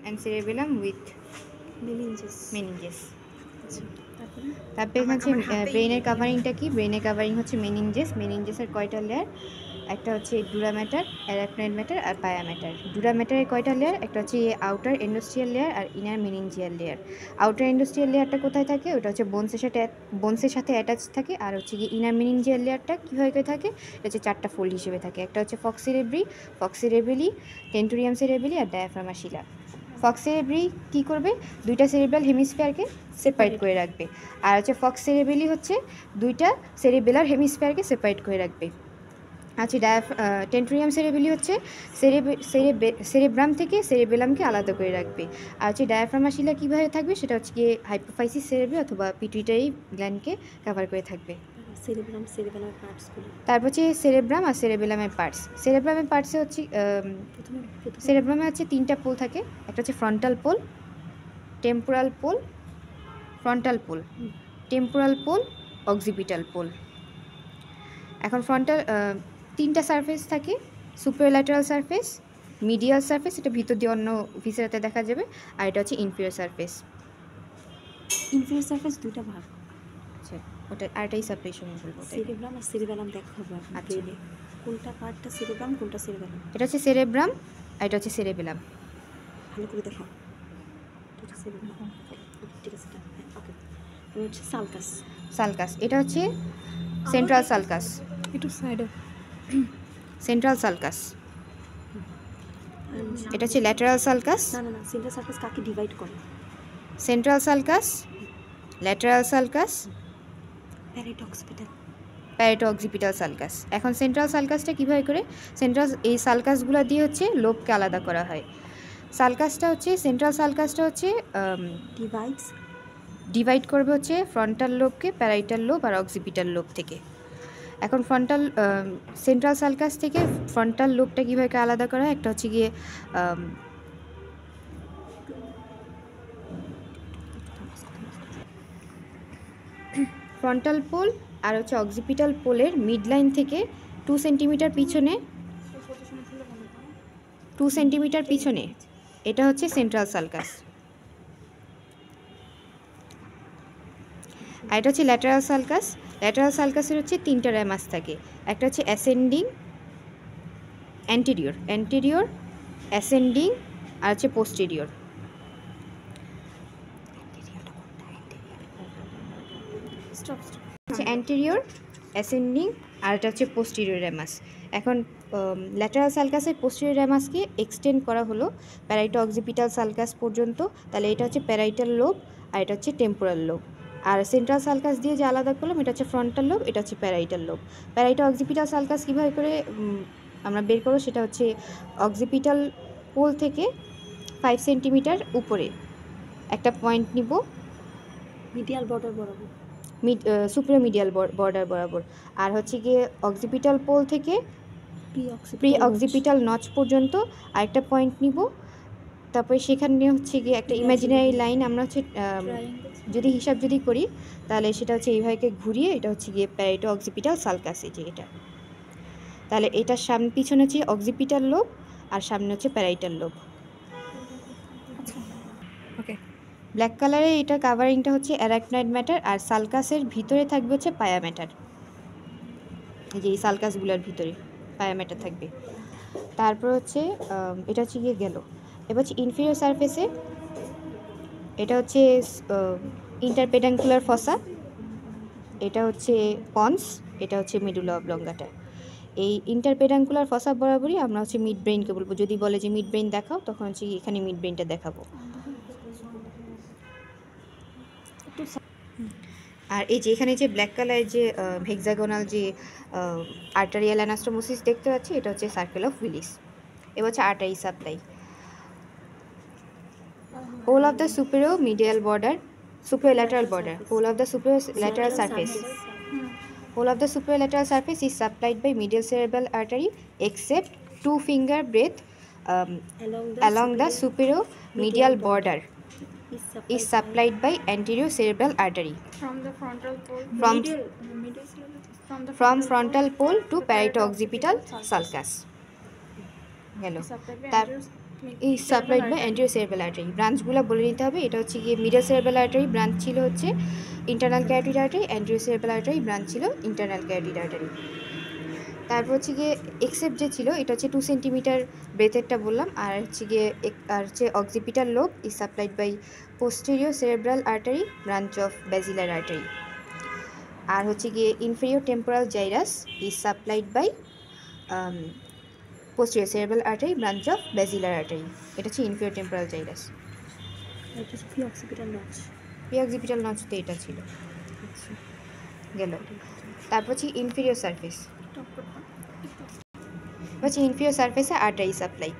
and cerebellum with meninges. তারপরে হচ্ছে ব্রেনের কাভারিংটা কি? ব্রেনের কাভারিং হচ্ছে মেনিনজেসের কয়টা লেয়ার? একটা হচ্ছে ডুরা ম্যাটার, অ্যারাকনয়েড ম্যাটার আর পায়া ম্যাটার। ডুরা ম্যাটারের কয়টা লেয়ার? একটা হচ্ছে আউটার এন্ডোস্ট্রিয়াল লেয়ার আর ইনার মেনিনজিয়াল লেয়ার। আউটার এন্ডোস্ট্রিয়াল লেয়ারটা কোথায় থাকে? ওটা হচ্ছে বোনসের সাথে অ্যাটাচ থাকে। আর হচ্ছে কি ইনার মেনিনজিয়াল লেয়ারটা কীভাবে করে থাকে? এটা হচ্ছে 4টা ফোল্ড হিসেবে থাকে। একটা হচ্ছে ফক্স সেরেব্রি, টেন্টুরিয়াম সেরেবেলি আর ডায়াফ্রাম শিলা। ফক্স সেরেব্রি কী করবে? 2টা সেরেব্রাল হেমিস্ফিয়ারকে সেপারেট করে রাখবে। আর হচ্ছে ফক্স সেরেবেলি হচ্ছে 2টা সেরেবেলার হেমিস্ফিয়ারকে সেপারেট করে রাখবে। আচ্ছা, টেন্টুরিয়াম সেরেবেলি হচ্ছে সেরেব্রাম থেকে সেরেবেলামকে আলাদা করে রাখবে। আর হচ্ছে ডায়াফ্রামা শিলা কীভাবে থাকবে? সেটা হচ্ছে গিয়ে হাইপোফাইসিস সেরেব্রি অথবা পিটুইটারি গ্ল্যান্ডকে কভার করে থাকবে। তারপর হচ্ছে সেরেব্রাম আর সেরেবেলামের পার্টস। সেরেব্রামের পার্টসে হচ্ছে সেরেব্রামে হচ্ছে 3টা পোল থাকে। একটা হচ্ছে frontal pole, temporal pole, occipital pole. এখন ফ্রন্টাল 3টা সারফেস থাকে, সুপারল্যাটারাল সারফেস, মিডিয়াল সারফেস, এটা ভিতর দিয়ে অন্য ভিসেরাতে দেখা যাবে, আর এটা হচ্ছে ইনফিরিয়র সারফেস। 2টা ভাগ। আচ্ছা, ওটা আরটাই সাবডিভিশন বলবো। সেরেব্রাম আর সেরেবেলাম দেখাবো। আচ্ছা, কোনটা পার্টটা সেরেব্রাম, কোনটা সেরেবেলাম? এটা হচ্ছে সেরেব্রাম আর এটা হচ্ছে সেরেবেলাম। ভালো করে দেখাও। এটা সেরেব্রাম, ঠিক আছে। ওকে, এটা হচ্ছে সালকাস। এটা হচ্ছে সেন্ট্রাল সালকাস। একটু সাইডে সেন্ট্রাল সালকাস। এটা হচ্ছে ল্যাটারাল সালকাস। না, সেন্ট্রাল সালকাস কাকে ডিভাইড করে? Central sulcus, lateral sulcus, Pareto-occipital sulcus. এখন সেন্ট্রাল সালকাসটা কীভাবে করে? এই সালকাসগুলো দিয়ে হচ্ছে লোবকে আলাদা করা হয়। সেন্ট্রাল সালকাসটা হচ্ছে ডিভাইড করবে হচ্ছে ফ্রন্টাল লোবকে প্যারাইটাল লোব আর অক্সিপিটাল লোব থেকে। এখন সেন্ট্রাল সালকাস থেকে ফ্রন্টাল লোবটা কীভাবে আলাদা করা হয়? একটা হচ্ছে গিয়ে ফ্রন্টাল পোল আর হচ্ছে অক্সিপিটাল পোলের মিড লাইন থেকে 2 সেন্টিমিটার পিছনে এটা হচ্ছে সেন্ট্রাল সালকাস। আর এটা হচ্ছে ল্যাটারাল সালকাসের হচ্ছে 3টা র্যামাস থাকে। একটা হচ্ছে অ্যান্টেরিয়র, অ্যাসেন্ডিং আর হচ্ছে পোস্টেরিয়র। অ্যান্টেরিয়র, অ্যাসেন্ডিং আর এটা হচ্ছে পোস্টেরিয়র র্যামাস। এখন ল্যাটারাল সালকাসের পোস্টেরিয়র র্যামাসকে এক্সটেন্ড করা হলো প্যারাইটো-অক্সিপিটাল সালকাস পর্যন্ত। তাহলে এটা হচ্ছে প্যারাইটাল লোব আর এটা হচ্ছে টেম্পোরাল লোব। আর সেন্ট্রাল সালকাস দিয়ে যে আলাদা করলাম এটা হচ্ছে ফ্রন্টাল লোব, এটা হচ্ছে প্যারাইটাল লোব। প্যারাইটো-অক্সিপিটাল সালকাস কীভাবে করে আমরা বের করবো? সেটা হচ্ছে অক্সিপিটাল পোল থেকে 5 সেন্টিমিটার উপরে একটা পয়েন্ট নিব, মিডিয়াল বর্ডার বরাবর, সুপ্রিয়মিডিয়াল বর্ডার বরাবর। আর হচ্ছে গিয়ে অক্সিপিটাল পোল থেকে প্রি অক্সিপিটাল নচ পর্যন্ত আরেকটা পয়েন্ট নিব। তারপরে সেখানে হচ্ছে গিয়ে একটা ইমাজিনারি লাইন আমরা হচ্ছে যদি হিসাব করি তাহলে সেটা হচ্ছে এইভাবে ঘুরিয়ে এটা হচ্ছে গিয়ে প্যারাইটো-অক্সিপিটাল সালকাস। এই যে এটা, তাহলে এটার পিছনে হচ্ছে অক্সিপিটাল লোব আর সামনে হচ্ছে প্যারাইটাল লোব। ওকে, ব্ল্যাক কালারে এটা কাভারিংটা হচ্ছে অ্যারাকনয়েড ম্যাটার, আর সালকাসের ভিতরে থাকবে হচ্ছে পায়া ম্যাটার। এই যে এই সালকাসগুলোর ভিতরে পায়া ম্যাটার থাকবে। তারপর হচ্ছে এটা হচ্ছে গিয়ে গেল। এবার হচ্ছে ইনফিরিয়র সারফেসে এটা হচ্ছে ইন্টারপেডাঙ্কুলার ফসা, এটা হচ্ছে পন্স, এটা হচ্ছে মেডুলা অবলঙ্গাটা। এই ইন্টারপেডাঙ্কুলার ফসা বরাবরই আমরা হচ্ছে মিড ব্রেইনকে বলবো। যদি বলে যে মিড ব্রেইন দেখাও, তখন হচ্ছে এখানে মিড ব্রেইনটা দেখাবো। আর এই যে এখানে যে ব্ল্যাক কালারের যে হেক্সাগোনাল যে আর্টারিয়াল অ্যানাস্টোমোসিস দেখতে পাচ্ছি, এটা হচ্ছে সার্কেল অফ উইলিস। এবার হচ্ছে artery supply. Whole of the superior lateral border, whole of the superolateral surface is supplied by medial cerebral artery except 2 finger breadth along the superior medial border is supplied by anterior cerebral artery from frontal pole to parieto-occipital sulcus. is supplied by anterior cerebral artery. ব্রাঞ্চগুলো বলে নিতে হবে। এটা হচ্ছে গিয়ে middle cerebral artery, branch ছিল হচ্ছে internal carotid artery, anterior cerebral artery branch ছিল internal carotid artery. তারপর হচ্ছে গিয়ে এক্সেপ্ট যে ছিল এটা হচ্ছে 2 সেন্টিমিটার ব্রেথেরটা বললাম। আর হচ্ছে গিয়ে আর হচ্ছে occipital lobe is supplied by posterior cerebral artery, branch of basilar artery. আর হচ্ছে গিয়ে inferior temporal gyrus is supplied by posterior cerebral artery, branch of basilar artery. এটা হচ্ছে inferior temporal gyrus। এটা হচ্ছে প্রিঅক্সিপিটাল নচ। প্রিঅক্সিপিটাল নচ তো এটা ছিল, আচ্ছা গেল। তারপর হচ্ছে ইনফেরিয়র সারফেস, হচ্ছে ইনফেরিয়র সারফেসে আর্টারি সাপ্লাই।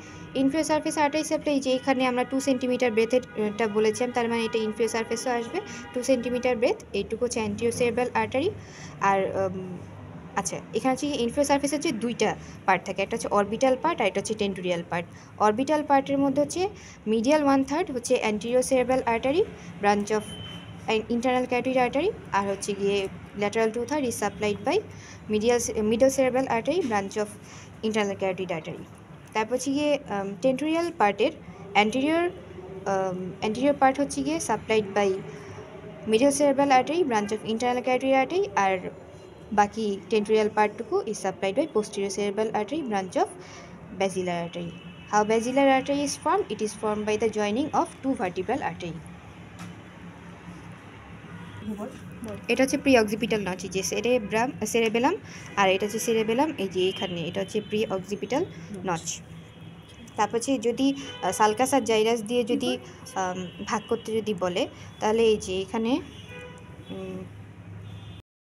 ইনফেরিয়র সারফেসে আর্টারি সাপ্লাই যে এখানে আমরা 2 সেন্টিমিটার ব্রেথেরটা বলেছিলাম, তার মানে এটা ইনফেরিয়র সারফেসও আসবে 2 সেন্টিমিটার ব্রেথ। এইটুকু হচ্ছে অ্যান্টিরিয়র সেরেব্রাল আর্টারি। আর আচ্ছা, এখানে হচ্ছে ইনফেরিয়র সারফেসের যে দুইটা পার্ট থাকে, একটা হচ্ছে অরবিটাল পার্ট আর একটা হচ্ছে টেন্টোরিয়াল পার্ট। অরবিটাল পার্টের মধ্যে হচ্ছে মিডিয়াল 1/3 হচ্ছে anterior cerebral artery, branch of internal carotid artery. আর হচ্ছে গিয়ে lateral 2/3 is supplied by middle cerebral artery, branch of internal carotid artery. তারপর হচ্ছে গিয়ে টেন্টোরিয়াল পার্টের অ্যান্টিরিয়র পার্ট হচ্ছে গিয়ে supplied by middle cerebral artery, branch of internal carotid artery. আর বাকি টেন্টোরিয়াল পার্টটুকু is supplied by posterior cerebral artery, branch of basilar artery. How basilar artery is formed? It is formed by the joining of 2 vertebral artery. এটা হচ্ছে pre occipital notch, যে সেরেবেলাম, আর এটা হচ্ছে সেরেবেলাম এই যে এখানে, এটা হচ্ছে প্রি অক্সিপিটাল নচ। তারপর হচ্ছে যদি সালকাস আর জাইরাস দিয়ে যদি ভাগ করতে যদি বলে, তাহলে এই যে এখানে